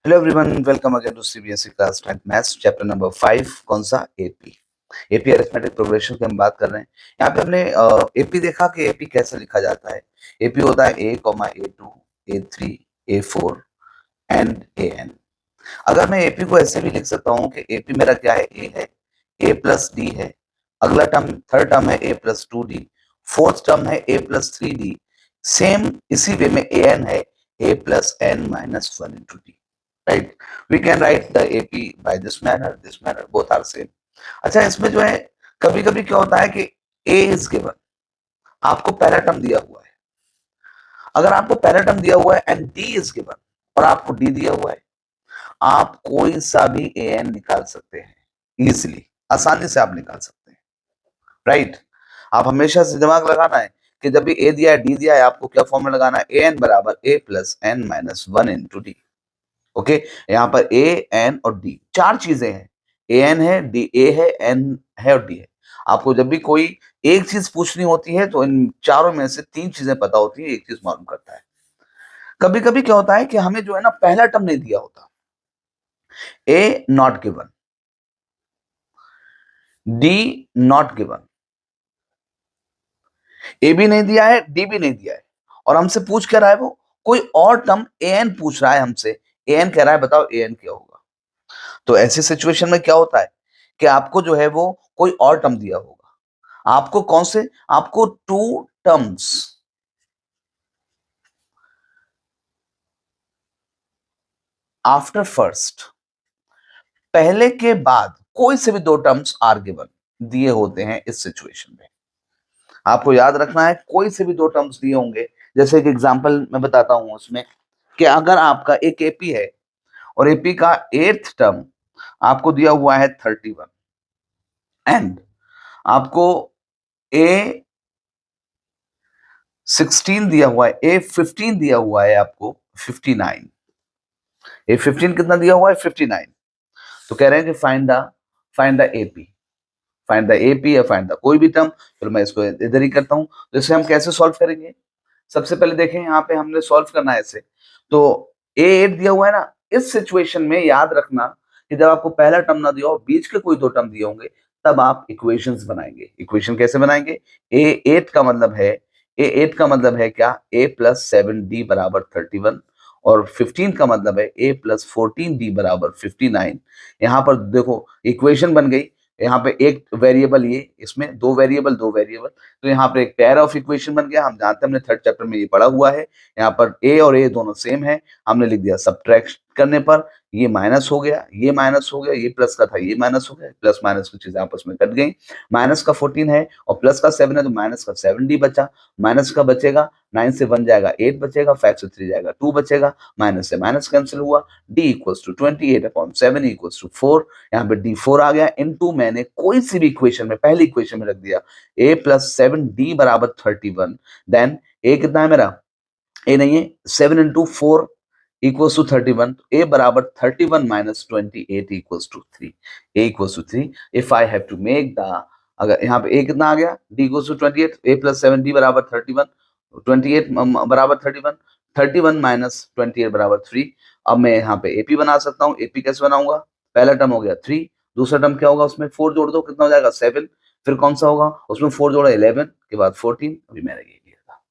Hello everyone, welcome again to CBSE class 10th maths chapter number 5। कौन सा? AP arithmetic progression की हम बात कर रहे हैं। यहाँ पे हमने एपी देखा कि एपी कैसे लिखा जाता है। एपी होता है ए comma A2 A3 A4 and AN। अगर मैं एपी को ऐसे भी लिख सकता हूँ कि एपी मेरा क्या है, ए है, ए प्लस डी है, अगला टर्म थर्ड टर्म है a plus 2D, fourth term है ए प्लस 3D, सेम इसी वे में एन है a plus n minus 1 into D। Right, we can write the AP by this manner, both are same. अच्छा, इसमें जो है कभी कभी क्या होता है कि ए इज गिवन, आपको पहला टर्म दिया हुआ है। अगर आपको पहला टर्म दिया हुआ है एंड डी इज गिवन और आपको डी दिया हुआ है, आप कोई सा भी ए एन निकाल सकते हैं इजिली, आसानी से आप निकाल सकते हैं। राइट, आप हमेशा से दिमाग लगाना है कि जब भी ए दिया है डी दिया है, आपको क्या फॉर्मूला लगाना है, ए एन बराबर a plus n minus 1 into D। Okay, यहाँ पर ए एन और डी चार चीजें हैं। ए एन है, डी ए है, एन है और डी है। आपको जब भी कोई एक चीज पूछनी होती है तो इन चारों में से तीन चीजें पता होती है, एक चीज मालूम करता है। कभी कभी क्या होता है कि हमें जो है ना पहला टर्म नहीं दिया होता, a not given, d not given, a भी नहीं दिया है, डी भी नहीं दिया है, और हमसे पूछ क्या रहा है, वो कोई और टर्म ए एन पूछ रहा है हमसे। ए एन कह रहा है बताओ ए एन क्या होगा। तो ऐसी सिचुएशन में क्या होता है कि आपको जो है वो कोई और टर्म दिया होगा। आपको कौन से, आपको टू टर्म्स आफ्टर फर्स्ट, पहले के बाद कोई से भी दो टर्म्स आर गिवन दिए होते हैं। इस सिचुएशन में आपको याद रखना है कोई से भी दो टर्म्स दिए होंगे। जैसे एक एग्जांपल मैं बताता हूं उसमें कि अगर आपका एक एपी है और एपी का एट्थ टर्म आपको दिया हुआ है 31 एंड आपको ए 16 दिया हुआ है, ए 15 दिया हुआ है आपको 59। ए 15 कितना दिया हुआ है, 59। तो कह रहे हैं कि find the AP, find the AP या फाइंड द कोई भी टर्म। फिर मैं इसको इधर ही करता हूं। तो इसे हम कैसे सॉल्व करेंगे? सबसे पहले देखें, यहाँ पे हमने सॉल्व करना है इसे। तो ए 8 दिया हुआ है ना, इस सिचुएशन में याद रखना कि जब आपको पहला टर्म ना दिया हो, बीच के कोई दो टर्म दिए होंगे, तब आप इक्वेशंस बनाएंगे। इक्वेशन कैसे बनाएंगे? ए 8 का मतलब है, ए 8 का मतलब है क्या, ए प्लस 7D बराबर 31, और 15 का मतलब है ए प्लस 14D बराबर 59। यहाँ पर देखो इक्वेशन बन गई। यहाँ पे एक वेरिएबल ये, इसमें दो वेरिएबल दो वेरिएबल, तो यहाँ पर एक पेयर ऑफ इक्वेशन बन गया। हम जानते हैं, हमने थर्ड चैप्टर में ये पढ़ा हुआ है। यहाँ पर ए और ए दोनों सेम है, हमने लिख दिया। सब्ट्रैक्ट करने पर ये माइनस हो गया, ये माइनस हो गया, ये प्लस का था ये माइनस हो गया, प्लस माइनस की चीजें आपस में कट गई। माइनस का 14 है और प्लस का 7 है, तो माइनस का 7D बचा। माइनस का बचेगा, 9 से 1 जाएगा 8 बचेगा, 5 से 3 जाएगा 2 बचेगा, माइनस से माइनस कैंसिल हुआ। d equals to 28/7 equals to 4। यहाँ पे d4 आ गया। इनटू मैंने कोई सी भी इक्वेशन में, पहली इक्वेशन में रख दिया a प्लस 7D बराबर 31। देन a कितना है मेरा, ए नहीं है, 7 into 4 इक्वल्स टू 31। ए बराबर 31 minus 28 equals to 3। A equals to 3। If I have to make the, अगर यहाँ पे ए कितना आ गया, d equals to 28, a plus 7D बराबर 31, 28 बराबर 31, 31 माइनस 28 बराबर 3। अब मैं यहाँ पे एपी बना सकता हूँ। एपी कैसे बनाऊंगा? पहला टर्म हो गया 3, दूसरा टर्म क्या होगा, उसमें 4 जोड़ दो, कितना हो जाएगा 7, फिर कौन सा होगा, उसमें 4 जोड़ा 11 के बाद 14। अभी मैंने ये किया था,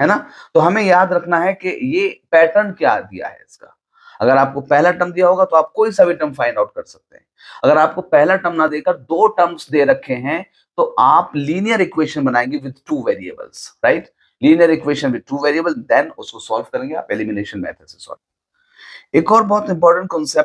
है ना। तो हमें याद रखना है कि ये पैटर्न क्या दिया है इसका। अगर आपको पहला टर्म दिया होगा तो आप कोई सा भी टर्म फाइंड आउट कर सकते हैं। अगर आपको पहला टर्म ना देकर दो टर्म्स दे रखे हैं, तो आप लीनियर इक्वेशन बनाएंगे with two variables. Right, linear equation with two variable, then उसको सॉल्व करेंगे आप एलिमिनेशन मेथड से सॉल्व। एक और बहुत इंपॉर्टेंट कॉन्सेप्ट